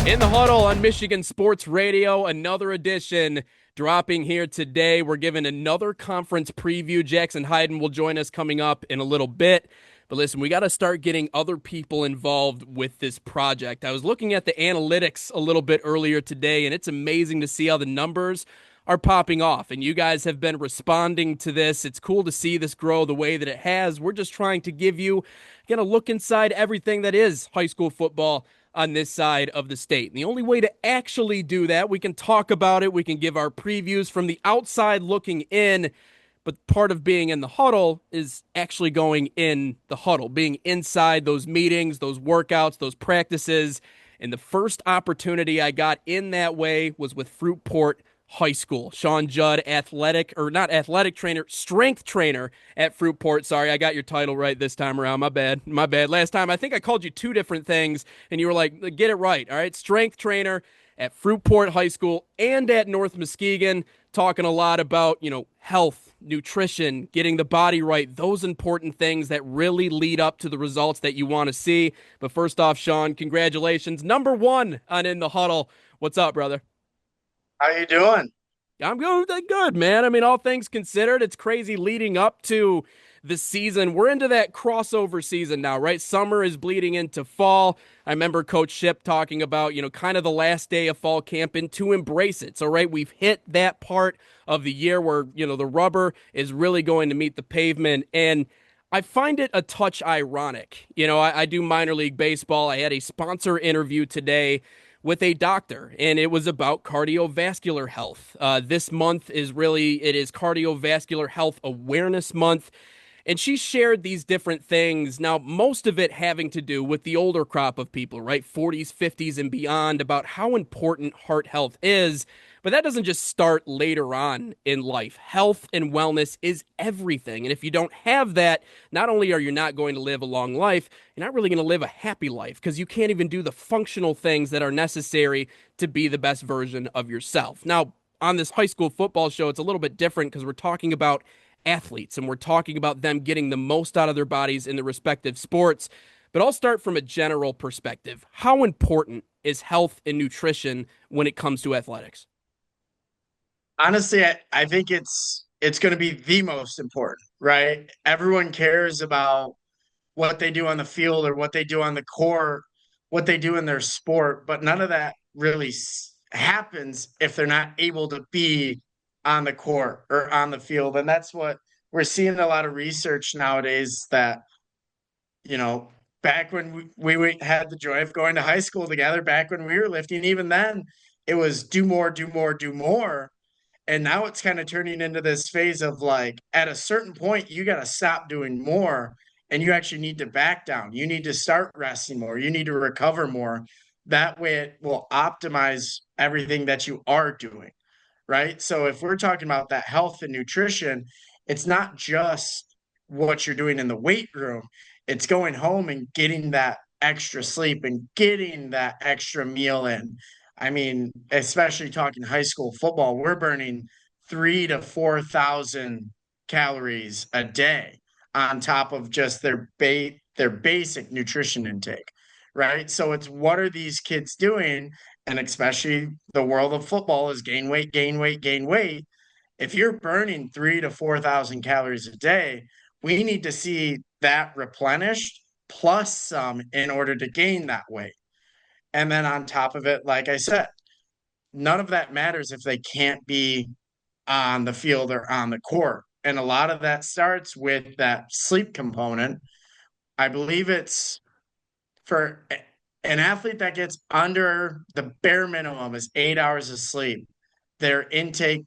In the Huddle on Michigan Sports Radio, another edition dropping here today. We're giving another conference preview. Jackson Hayden will join us coming up in a little bit. But listen, we got to start getting other people involved with this project. I was looking at the analytics a little bit earlier today, and it's amazing to see how the numbers are popping off. And you guys have been responding to this. It's cool to see this grow the way that it has. We're just trying to give you, again, a look inside everything that is high school football on this side of the state. And the only way to actually do that, we can talk about it, we can give our previews from the outside looking in, but part of being in the huddle is actually going in the huddle, being inside those meetings, those workouts, those practices. And the first opportunity I got in that way was with Fruitport High School. Sean Judd, strength trainer at Fruitport. Sorry, I got your title right this time around. My bad. Last time, I think I called you two different things, and you were like, get it right. All right, strength trainer at Fruitport High School and at North Muskegon, talking a lot about, health, nutrition, getting the body right, those important things that really lead up to the results that you want to see. But first off, Sean, congratulations. Number one on In the Huddle. What's up, brother? How you doing? I'm good, man. I mean, all things considered, it's crazy leading up to the season. We're into that crossover season now, right? Summer is bleeding into fall. I remember Coach Ship talking about, kind of the last day of fall camp and to embrace it. So, right, we've hit that part of the year where, the rubber is really going to meet the pavement. And I find it a touch ironic. I do minor league baseball. I had a sponsor interview today with a doctor, and it was about cardiovascular health. This month it is Cardiovascular Health Awareness Month, and she shared these different things. Now, most of it having to do with the older crop of people, right? 40s, 50s, and beyond, about how important heart health is. But that doesn't just start later on in life. Health and wellness is everything. And if you don't have that, not only are you not going to live a long life, you're not really going to live a happy life because you can't even do the functional things that are necessary to be the best version of yourself. Now, on this high school football show, it's a little bit different because we're talking about athletes and we're talking about them getting the most out of their bodies in the respective sports. But I'll start from a general perspective. How important is health and nutrition when it comes to athletics? Honestly, I think it's going to be the most important, right? Everyone cares about what they do on the field or what they do on the court, what they do in their sport, but none of that really happens if they're not able to be on the court or on the field. And that's what we're seeing a lot of research nowadays that, you know, back when we had the joy of going to high school together, back when we were lifting, even then it was do more, do more, do more. And now it's kind of turning into this phase of like, at a certain point, you got to stop doing more and you actually need to back down. You need to start resting more. You need to recover more. That way, it will optimize everything that you are doing. Right. So, if we're talking about that health and nutrition, it's not just what you're doing in the weight room, it's going home and getting that extra sleep and getting that extra meal in. I mean, especially talking high school football, we're burning 3 to 4 thousand calories a day on top of just their basic nutrition intake, right? So it's what are these kids doing? And especially the world of football is gain weight, gain weight, gain weight. If you're burning 3 to 4 thousand calories a day, we need to see that replenished plus some in order to gain that weight. And then on top of it, like I said, none of that matters if they can't be on the field or on the court. And a lot of that starts with that sleep component. I believe it's for an athlete that gets under the bare minimum is 8 hours of sleep, their intake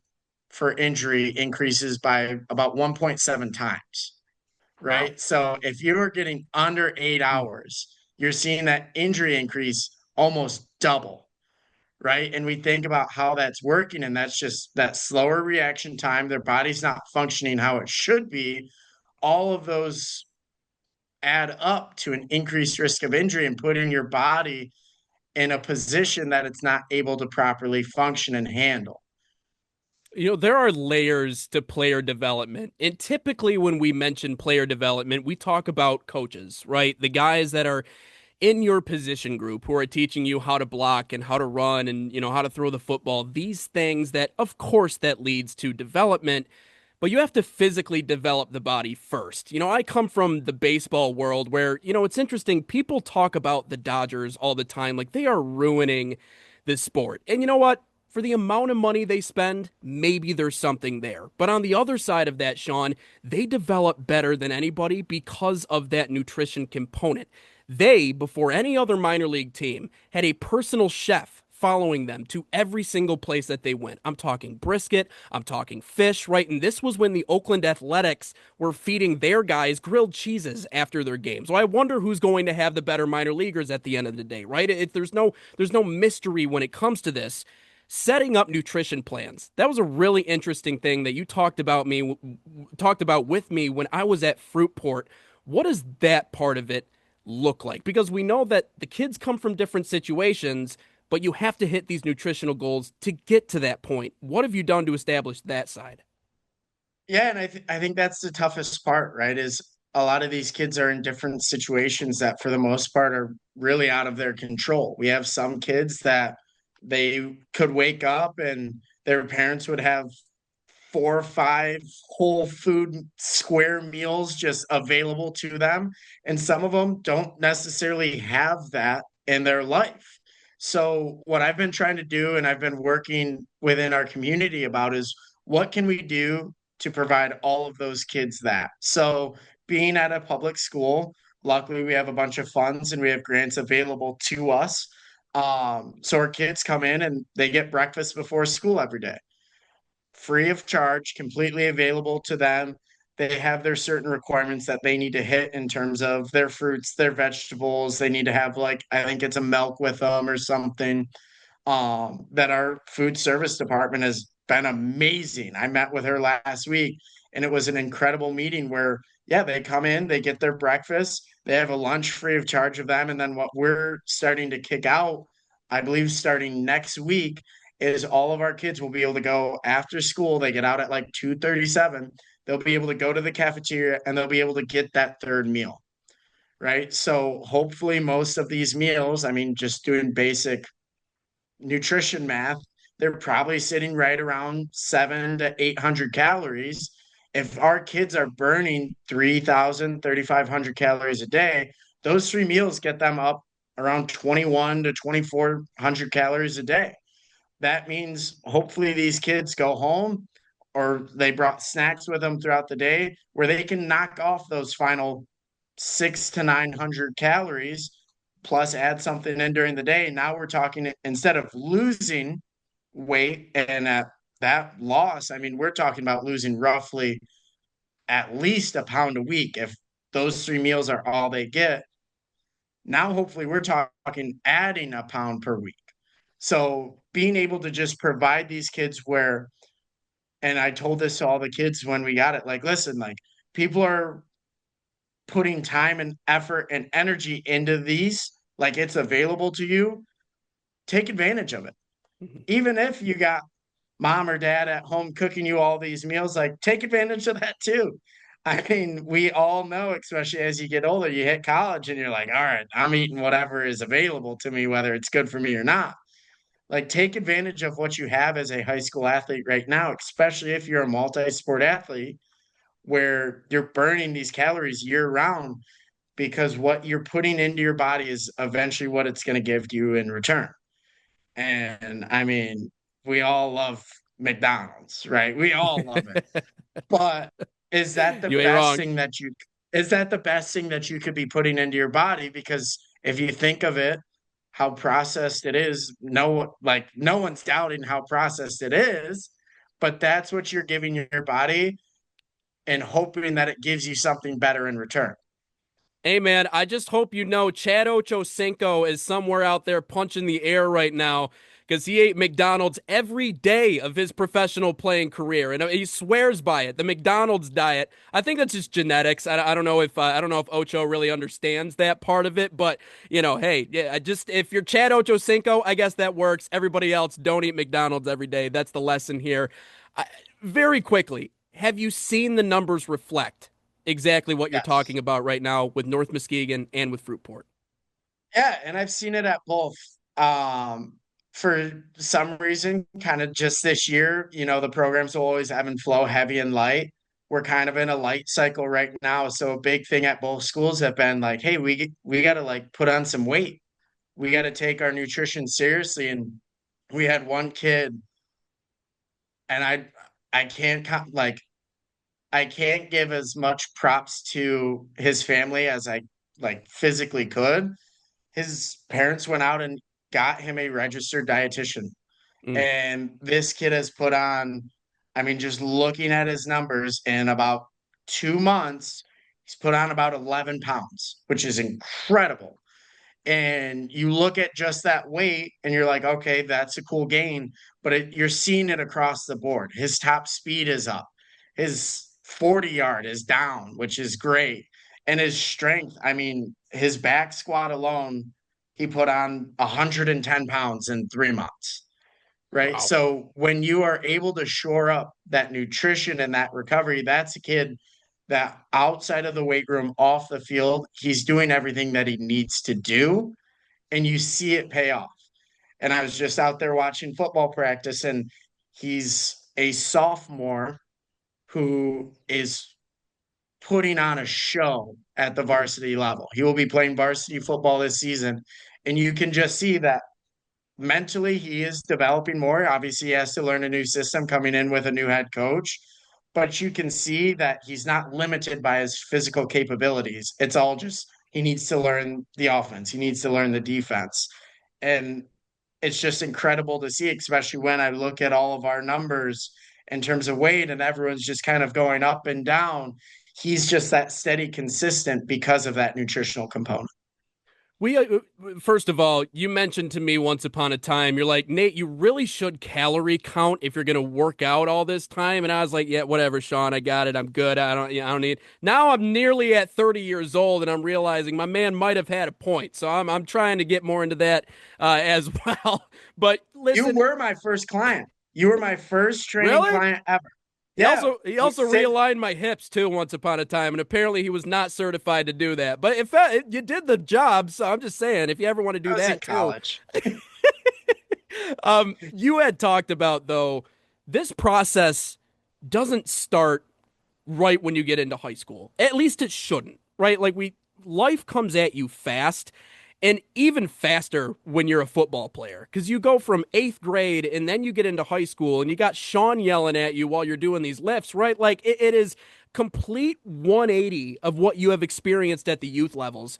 for injury increases by about 1.7 times, Wow. right? So if you're getting under eight Hmm. hours, you're seeing that injury increase almost double, right? And we think about how that's working, and that's just that slower reaction time. Their body's not functioning how it should be. All of those add up to an increased risk of injury and putting your body in a position that it's not able to properly function and handle. There are layers to player development. And typically, when we mention player development, we talk about coaches, right? The guys that are in your position group who are teaching you how to block and how to run and how to throw the football, these things that of course that leads to development, but you have to physically develop the body first. I come from the baseball world where, it's interesting. People talk about the Dodgers all the time, like they are ruining this sport. And you know what? For the amount of money they spend, maybe there's something there. But on the other side of that, Sean, they develop better than anybody because of that nutrition component. They, before any other minor league team, had a personal chef following them to every single place that they went. I'm talking brisket, I'm talking fish, right? And this was when the Oakland Athletics were feeding their guys grilled cheeses after their games. So I wonder who's going to have the better minor leaguers at the end of the day, right? There's no mystery when it comes to this. Setting up nutrition plans. That was a really interesting thing that you talked about with me when I was at Fruitport. What does that part of it look like? Because we know that the kids come from different situations, but you have to hit these nutritional goals to get to that point. What have you done to establish that side? Yeah, and I think that's the toughest part, right? Is a lot of these kids are in different situations that for the most part are really out of their control. We have some kids that they could wake up and their parents would have 4 or 5 whole food square meals just available to them. And some of them don't necessarily have that in their life. So, what I've been trying to do and I've been working within our community about is what can we do to provide all of those kids that? So, being at a public school, luckily we have a bunch of funds and we have grants available to us. So our kids come in and they get breakfast before school every day, free of charge, completely available to them. They have their certain requirements that they need to hit in terms of their fruits, their vegetables. They need to have, like, I think it's a milk with them or something. That our food service department has been amazing. I met with her last week and it was an incredible meeting where, yeah, they come in, they get their breakfast, they have a lunch free of charge of them. And then what we're starting to kick out, I believe starting next week, is all of our kids will be able to go after school. They get out at like 2:37. They'll be able to go to the cafeteria and they'll be able to get that third meal. Right. So hopefully most of these meals, I mean, just doing basic nutrition math, they're probably sitting right around 700 to 800 calories. If our kids are burning 3,000, 3,500 calories a day, those 3 meals get them up around 21 to 2,400 calories a day. That means hopefully these kids go home or they brought snacks with them throughout the day where they can knock off those final 600 to 900 calories plus add something in during the day. Now we're talking, instead of losing weight and at that loss, I mean, we're talking about losing roughly at least a pound a week if those 3 meals are all they get. Now, hopefully, we're talking adding a pound per week. So being able to just provide these kids where, and I told this to all the kids when we got it, like, listen, like, people are putting time and effort and energy into these, like it's available to you, take advantage of it. Even if you got mom or dad at home cooking you all these meals, like take advantage of that too. I mean, we all know, especially as you get older, you hit college and you're like, all right, I'm eating whatever is available to me, whether it's good for me or not. Like, take advantage of what you have as a high school athlete right now, especially if you're a multi sport athlete where you're burning these calories year round, because what you're putting into your body is eventually what it's going to give you in return. And I mean, we all love McDonald's, right? We all love it. But is that the You ain't best wrong. thing that you is that the best thing that you could be putting into your body? Because if you think of it, how processed it is, no one's doubting how processed it is, but that's what you're giving your body and hoping that it gives you something better in return. Hey man, I just hope you know Chad Ochocinco is somewhere out there punching the air right now because he ate McDonald's every day of his professional playing career, and he swears by it. The McDonald's diet. I think that's just genetics. I don't know if Ocho really understands that part of it, but hey, yeah, just if you're Chad Ochocinco, I guess that works. Everybody else, don't eat McDonald's every day. That's the lesson here. I, very quickly, have you seen the numbers reflect exactly what you're Yes. talking about right now with North Muskegon and with Fruitport? Yeah, and I've seen it at both. Um, for some reason, kind of just this year, the programs will always ebb and flow, heavy and light. We're kind of in a light cycle right now. So a big thing at both schools have been like, hey, we got to like put on some weight. We got to take our nutrition seriously. And we had one kid, and I can't like I can't give as much props to his family as I like physically could. His parents went out and got him a registered dietitian. Mm. And this kid has put on, I mean, just looking at his numbers in about 2 months, he's put on about 11 pounds, which is incredible. And you look at just that weight and you're like, okay, that's a cool gain, but you're seeing it across the board. His top speed is up, his 40 yard is down, which is great. And his strength, I mean, his back squat alone, he put on 110 pounds in 3 months, right? Wow. So when you are able to shore up that nutrition and that recovery, that's a kid that outside of the weight room, off the field, he's doing everything that he needs to do, and you see it pay off. And I was just out there watching football practice, and he's a sophomore who is putting on a show at the Mm. varsity level. He will be playing varsity football this season, and you can just see that mentally he is developing more. Obviously, he has to learn a new system coming in with a new head coach, but you can see that he's not limited by his physical capabilities. It's all just he needs to learn the offense, he needs to learn the defense. And it's just incredible to see, especially when I look at all of our numbers in terms of weight and everyone's just kind of going up and down. He's just that steady, consistent because of that nutritional component. We first of all, you mentioned to me once upon a time, you're like, Nate, you really should calorie count if you're gonna work out all this time. And I was like, yeah, whatever, Sean, I got it, I'm good. I don't need. Now I'm nearly at 30 years old, and I'm realizing my man might have had a point. So I'm trying to get more into that as well. But You listen, were my first client. You were my first training really, client ever. he Yeah. also he You also sit realigned my hips too once upon a time, and apparently he was not certified to do that. But in fact, you did the job, so I'm just saying, if you ever want to do I was in that too. college. You had talked about though, this process doesn't start right when you get into high school. At least it shouldn't, right? Like life comes at you fast, and even faster when you're a football player because you go from eighth grade and then you get into high school and you got Sean yelling at you while you're doing these lifts, right? Like it is complete 180 of what you have experienced at the youth levels.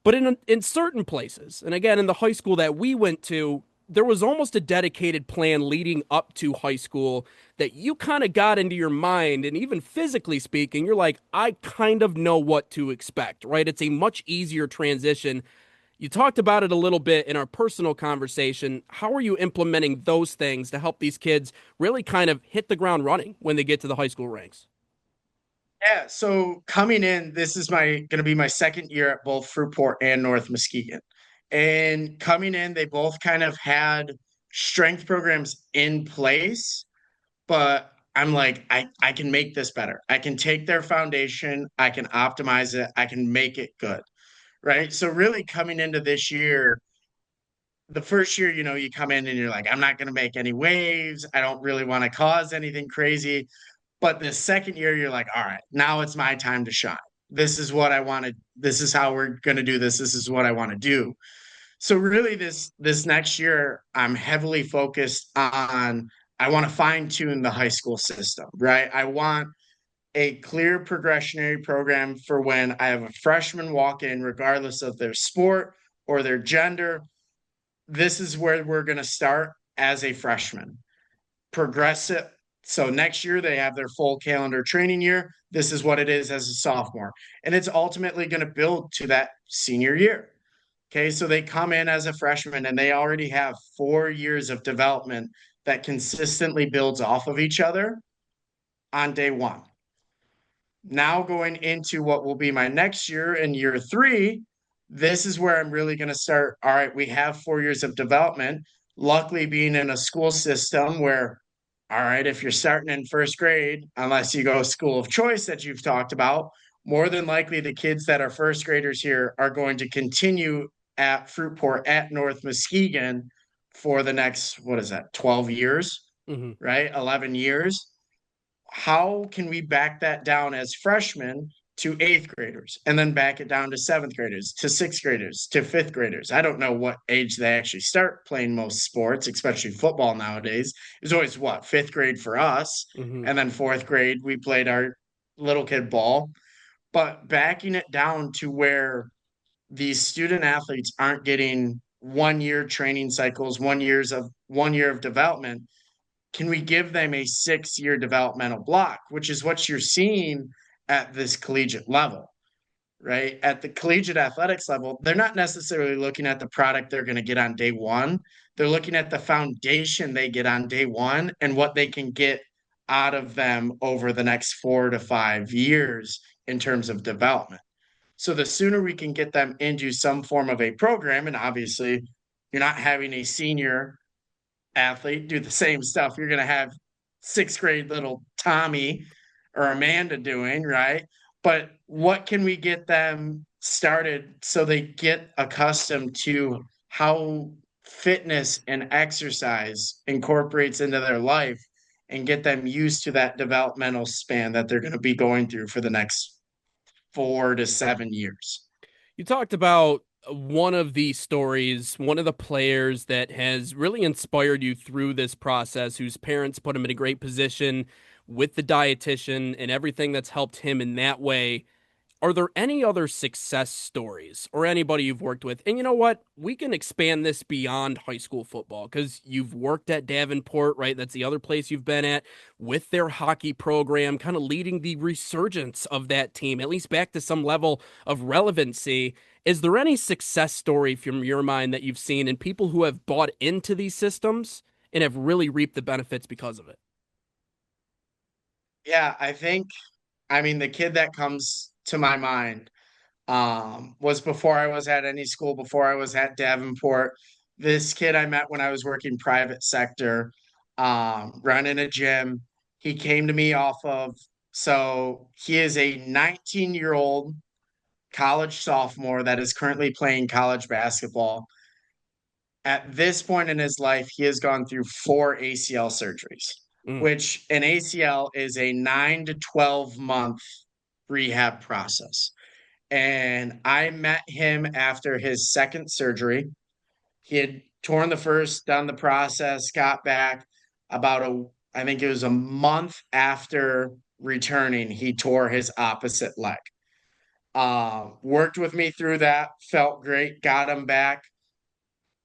But in certain places, and again in the high school that we went to, there was almost a dedicated plan leading up to high school that you kind of got into your mind, and even physically speaking, you're like, I kind of know what to expect, right? It's a much easier transition. You talked about it a little bit in our personal conversation. How are you implementing those things to help these kids really kind of hit the ground running when they get to the high school ranks? Yeah. So coming in, this is my going to be my second year at both Fruitport and North Muskegon. And coming in, they both kind of had strength programs in place, but I'm like, I can make this better. I can take their foundation, I can optimize it, I can make it good. Right. So really coming into this year, the first year, you come in and you're like, I'm not going to make any waves. I don't really want to cause anything crazy. But the second year, you're like, all right, now it's my time to shine. This is what I want to, this is how we're going to do this. This is what I want to do. So really this next year, I'm heavily focused on, I want to fine tune the high school system, right? I want a clear progressionary program for when I have a freshman walk in, regardless of their sport or their gender. This is where we're going to start as a freshman. Progress it. So next year they have their full calendar training year. This is what it is as a sophomore. And it's ultimately going to build to that senior year. Okay. So they come in as a freshman and they already have 4 years of development that consistently builds off of each other on day one. Now going into what will be my next year in year three, this is where I'm really going to start. All right, we have 4 years of development. Luckily, being in a school system where, all right, if you're starting in first grade, unless you go school of choice that you've talked about, more than likely the kids that are first graders here are going to continue at Fruitport at North Muskegon for the next, what is that, 12 years, Hmm. right? 11 years. How can we back that down as freshmen to eighth graders and then back it down to seventh graders, to sixth graders, to fifth graders? I don't know what age they actually start playing most sports, especially football nowadays. It was always what, fifth grade for us. Hmm. And then fourth grade, we played our little kid ball. But backing it down to where these student athletes aren't getting 1 year training cycles, 1 year of development. Can we give them a 6 year developmental block, which is what you're seeing at this collegiate level, right? At the collegiate athletics level, they're not necessarily looking at the product they're going to get on day one. They're looking at the foundation they get on day one and what they can get out of them over the next 4 to 5 years in terms of development. So the sooner we can get them into some form of a program, and obviously you're not having a senior athlete do the same stuff you're going to have sixth grade little Tommy or Amanda doing, right? But what can we get them started so they get accustomed to how fitness and exercise incorporates into their life and get them used to that developmental span that they're going to be going through for the next 4 to 7 years? You talked about one of the stories, one of the players that has really inspired you through this process, whose parents put him in a great position with the dietitian and everything that's helped him in that way. Are there any other success stories or anybody you've worked with? And you know what? We can expand this beyond high school football because you've worked at Davenport, right? That's the other place you've been at with their hockey program, kind of leading the resurgence of that team, at least back to some level of relevancy. Is there any success story from your mind that you've seen in people who have bought into these systems and have really reaped the benefits because of it? Yeah, I mean, the kid that comes to my mind was before I was at any school, before I was at Davenport. This kid I met when I was working private sector, running a gym. He came to me off of, so he is a 19-year-old college sophomore that is currently playing college basketball. At this point in his life, he has gone through 4 ACL surgeries, Mm, which an ACL is a 9 to 12 month rehab process. And I met him after his second surgery. He had torn the first, done the process, got back I think it was a month after returning, he tore his opposite leg. Worked with me through that, felt great, got him back,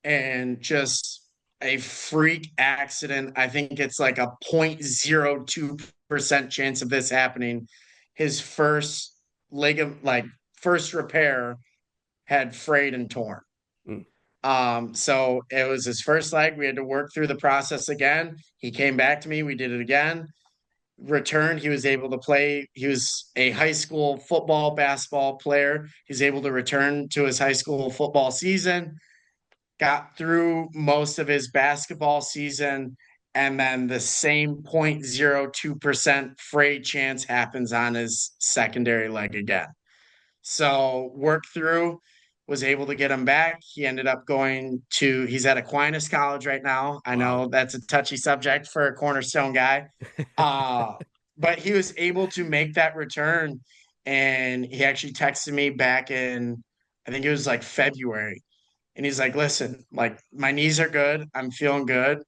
and just a freak accident. I think it's like a 0.02% chance of this happening. His first like first repair had frayed and torn. mm. So it was his first leg. We had to work through the process again. He came back to me. We did it again. Returned. He was able to play. He was a high school football, basketball player. He's able to return to his high school football season, got through most of his basketball season, and then the same 0.02% fray chance happens on his secondary leg again. So worked through, was able to get him back. He ended up he's at Aquinas College right now. I Wow. know that's a touchy subject for a Cornerstone guy. Uh, but he was able to make that return. And he actually texted me back in, I think it was like February. And he's like, listen, like my knees are good. I'm feeling good.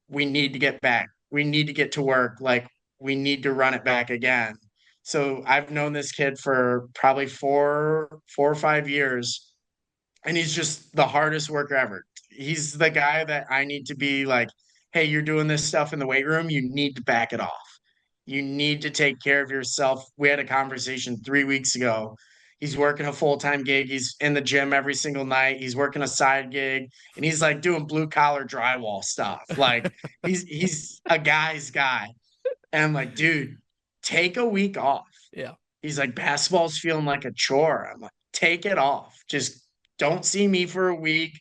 We need to get back. We need to get to work. Like we need to run it back again. So I've known this kid for probably 4 or 5 years, and he's just the hardest worker ever. He's the guy that I need to be like, hey, you're doing this stuff in the weight room. You need to back it off. You need to take care of yourself. We had a conversation 3 weeks ago. He's working a full-time gig. He's in the gym every single night. He's working a side gig, and he's like doing blue collar drywall stuff. Like he's a guy's guy. And I'm like, dude, take a week off. Yeah. He's like, basketball's feeling like a chore. I'm like, take it off. Just don't see me for a week.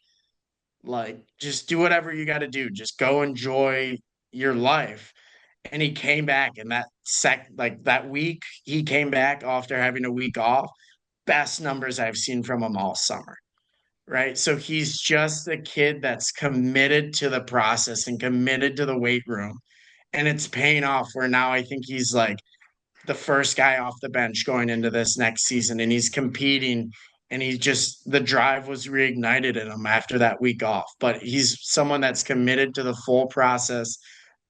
Like, just do whatever you got to do. Just go enjoy your life. And he came back and that week, he came back after having a week off. Best numbers I've seen from him all summer. right? So he's just a kid that's committed to the process and committed to the weight room. And it's paying off where now I think he's like the first guy off the bench going into this next season and he's competing and he just the drive was reignited in him after that week off. But he's someone that's committed to the full process,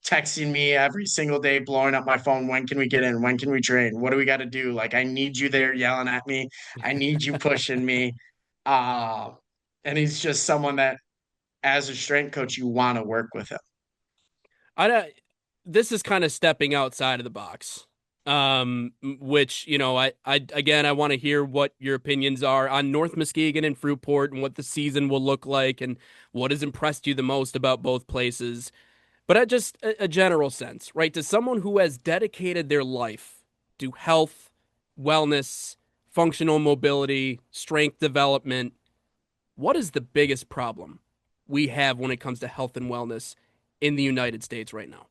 texting me every single day, blowing up my phone. When can we get in? When can we train? What do we got to do? Like, I need you there yelling at me. I need you pushing me. Uh, and he's just someone that, as a strength coach, you want to work with him. I don't- this is kind of stepping outside of the box. Which, I again I want to hear what your opinions are on North Muskegon and Fruitport and what the season will look like and what has impressed you the most about both places. But at just a general sense, right? To someone who has dedicated their life to health, wellness, functional mobility, strength development, what is the biggest problem we have when it comes to health and wellness in the United States right now?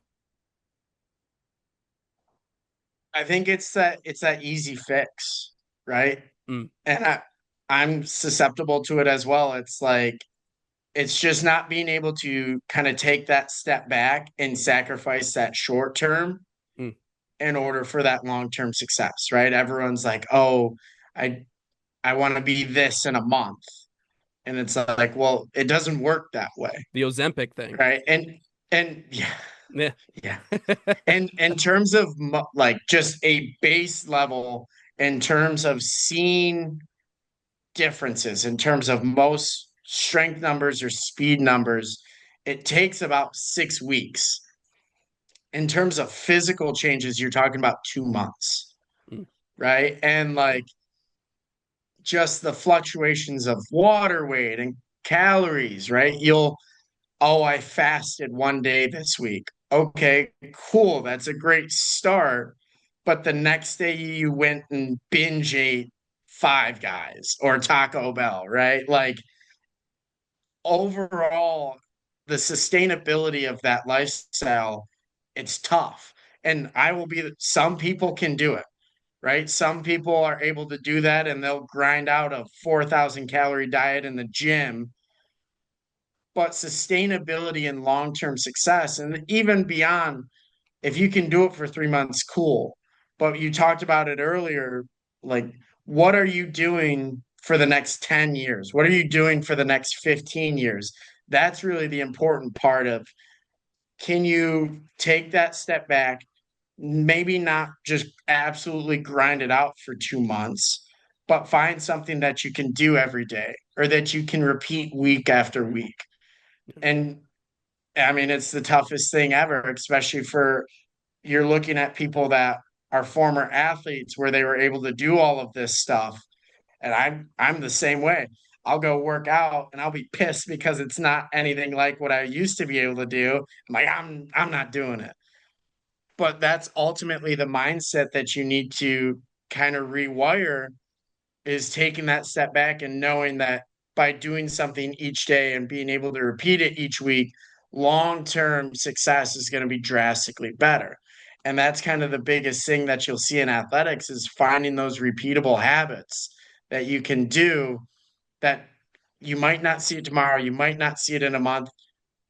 I think it's that easy fix, right? Mm, And I'm susceptible to it as well. It's like it's just not being able to kind of take that step back and sacrifice that short term mm. in order for that long term success, right? Everyone's like, "Oh, I I want to be this in a month," and it's like, well, it doesn't work that way, The Ozempic thing. right? And yeah, Yeah. yeah. And in terms of like just a base level, in terms of seeing differences in terms of most strength numbers or speed numbers, it takes about 6 weeks. In terms of physical changes, you're talking about 2 months, Mm. right? And like just the fluctuations of water weight and calories, right? Oh, I fasted one day this week. Okay, cool. That's a great start. But the next day you went and binge ate Five Guys or Taco Bell, right? Like overall, the sustainability of that lifestyle, it's tough. And I will be, some people can do it, right? Some people are able to do that and they'll grind out a 4,000 calorie diet in the gym, but sustainability and long term success, and even beyond, if you can do it for 3 months, cool. But you talked about it earlier, like, what are you doing for the next 10 years? What are you doing for the next 15 years? That's really the important part of can you take that step back, maybe not just absolutely grind it out for 2 months, but find something that you can do every day or that you can repeat week after week. And I mean, it's the toughest thing ever, especially for you're looking at people that are former athletes where they were able to do all of this stuff. And I'm the same way. I'll go work out and I'll be pissed because it's not anything like what I used to be able to do. I'm like, I'm not doing it. But that's ultimately the mindset that you need to kind of rewire is taking that step back and knowing that by doing something each day and being able to repeat it each week, long term success is going to be drastically better. And that's kind of the biggest thing that you'll see in athletics is finding those repeatable habits that you can do that you might not see it tomorrow, you might not see it in a month,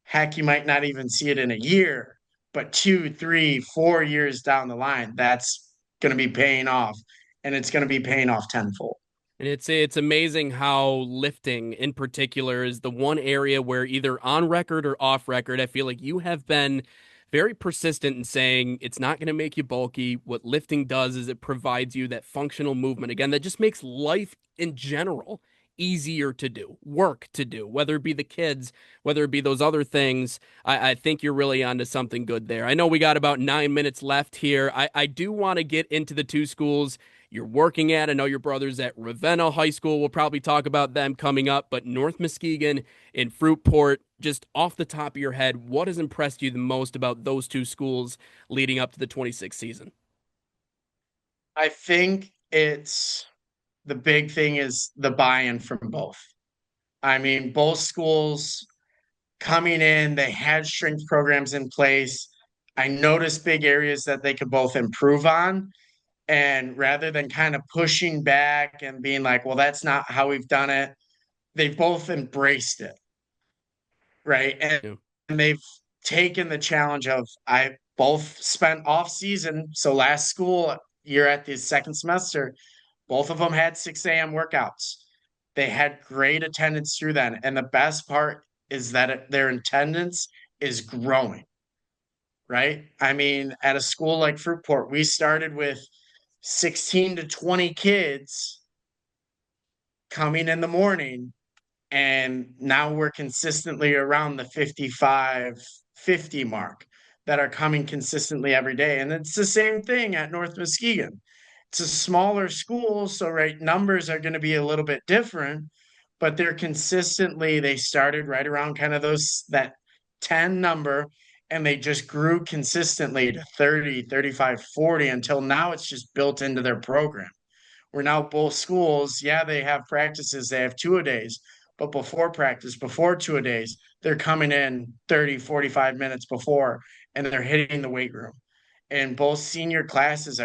heck, you might not even see it in a year, but 2, 3, 4 years down the line, that's going to be paying off and it's going to be paying off tenfold. And it's amazing how lifting in particular is the one area where either on record or off record, I feel like you have been very persistent in saying it's not going to make you bulky. What lifting does is it provides you that functional movement again that just makes life in general easier to do, work to do, whether it be the kids, whether it be those other things. I think you're really onto something good there. I know we got about 9 minutes left here. I do want to get into the two schools you're working at. I know your brother's at Ravenna High School. We'll probably talk about them coming up, but North Muskegon and Fruitport, just off the top of your head, what has impressed you the most about those two schools leading up to the 26th season? I think it's the big thing is the buy-in from both. I mean, both schools coming in, they had strength programs in place. I noticed big areas that they could both improve on. And rather than kind of pushing back and being like, well, that's not how we've done it, they've both embraced it, right? Yeah. And they've taken the challenge of I both spent off season. So last school year at the second semester, both of them had 6 a.m. workouts. They had great attendance through then. And the best part is that their attendance is growing, right? I mean, at a school like Fruitport, we started with 16 to 20 kids coming in the morning, and now we're consistently around the 55, 50 mark that are coming consistently every day. And it's the same thing at North Muskegon. It's a smaller school, so right numbers are going to be a little bit different, but they're consistently, they started right around kind of those that 10 number, and they just grew consistently to 30, 35, 40 until now it's just built into their program. Where now both schools, yeah, they have practices, they have 2-a-days, but before practice, before 2-a-days, they're coming in 30, 45 minutes before, and they're hitting the weight room. And both senior classes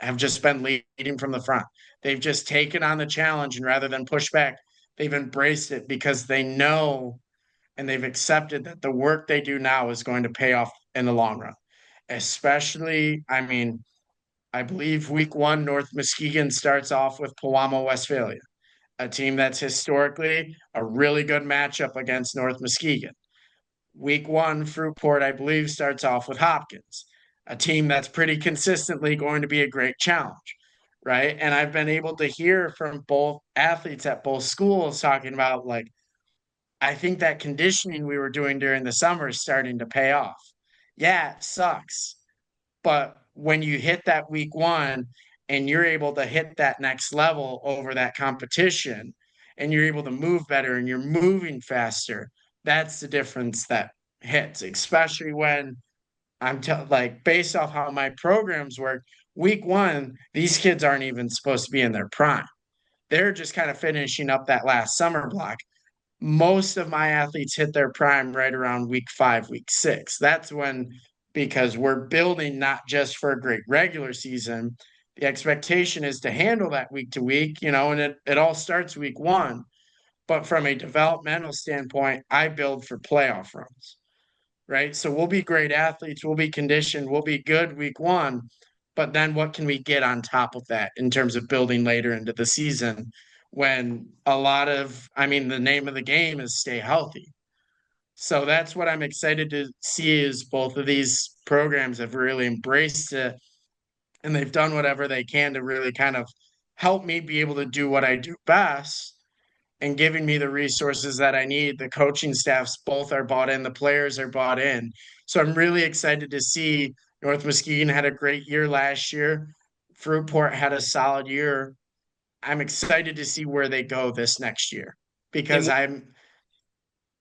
have just been leading from the front. They've just taken on the challenge, and rather than push back, they've embraced it because they know and they've accepted that the work they do now is going to pay off in the long run. Especially, I mean, I believe week one, North Muskegon starts off with Pewamo, Westphalia, a team that's historically a really good matchup against North Muskegon. Week one, Fruitport, I believe, starts off with Hopkins, a team that's pretty consistently going to be a great challenge, right? And I've been able to hear from both athletes at both schools talking about, like, I think that conditioning we were doing during the summer is starting to pay off. Yeah, it sucks. But when you hit that week one and you're able to hit that next level over that competition and you're able to move better and you're moving faster, that's the difference that hits, especially when like based off how my programs work, week one, these kids aren't even supposed to be in their prime. They're just kind of finishing up that last summer block. Most of my athletes hit their prime right around week 5, week 6. That's when, because we're building not just for a great regular season, the expectation is to handle that week to week, and it all starts week one. But from a developmental standpoint, I build for playoff runs, right? So we'll be great athletes, we'll be conditioned, we'll be good week one. But then what can we get on top of that in terms of building later into the season when I mean, the name of the game is stay healthy. So that's what I'm excited to see is both of these programs have really embraced it and they've done whatever they can to really kind of help me be able to do what I do best and giving me the resources that I need. The coaching staffs both are bought in, the players are bought in. So I'm really excited to see North Muskegon had a great year last year. Fruitport had a solid year. I'm excited to see where they go this next year because And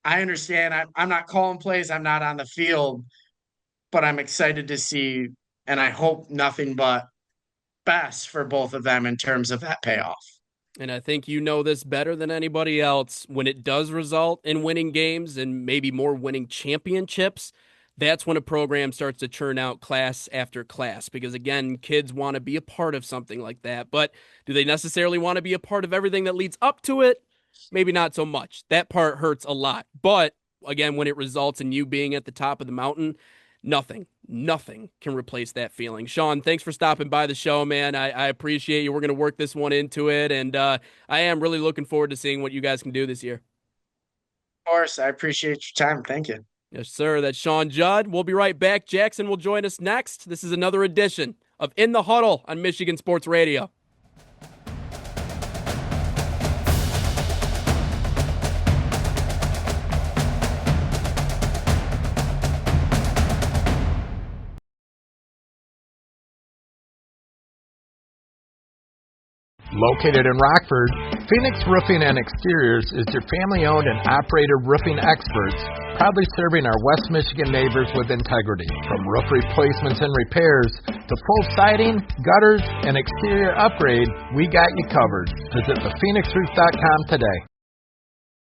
I understand I'm not calling plays, I'm not on the field, but I'm excited to see, and I hope nothing but best for both of them in terms of that payoff. And I think you know this better than anybody else. When it does result in winning games and maybe more winning championships, that's when a program starts to churn out class after class. Because again, kids want to be a part of something like that. But do they necessarily want to be a part of everything that leads up to it? Maybe not so much. That part hurts a lot. But again, when it results in you being at the top of the mountain, nothing can replace that feeling. Sean, thanks for stopping by the show, man. I appreciate you. We're going to work this one into it. And I am really looking forward to seeing what you guys can do this year. Of course, I appreciate your time. Thank you. Yes, sir. That's Sean Judd. We'll be right back. Jackson will join us next. This is another edition of In the Huddle on Michigan Sports Radio. Located in Rockford, Phoenix Roofing and Exteriors is your family-owned and operated roofing experts, proudly serving our West Michigan neighbors with integrity. From roof replacements and repairs to full siding, gutters, and exterior upgrade, we got you covered. Visit thephoenixroof.com today.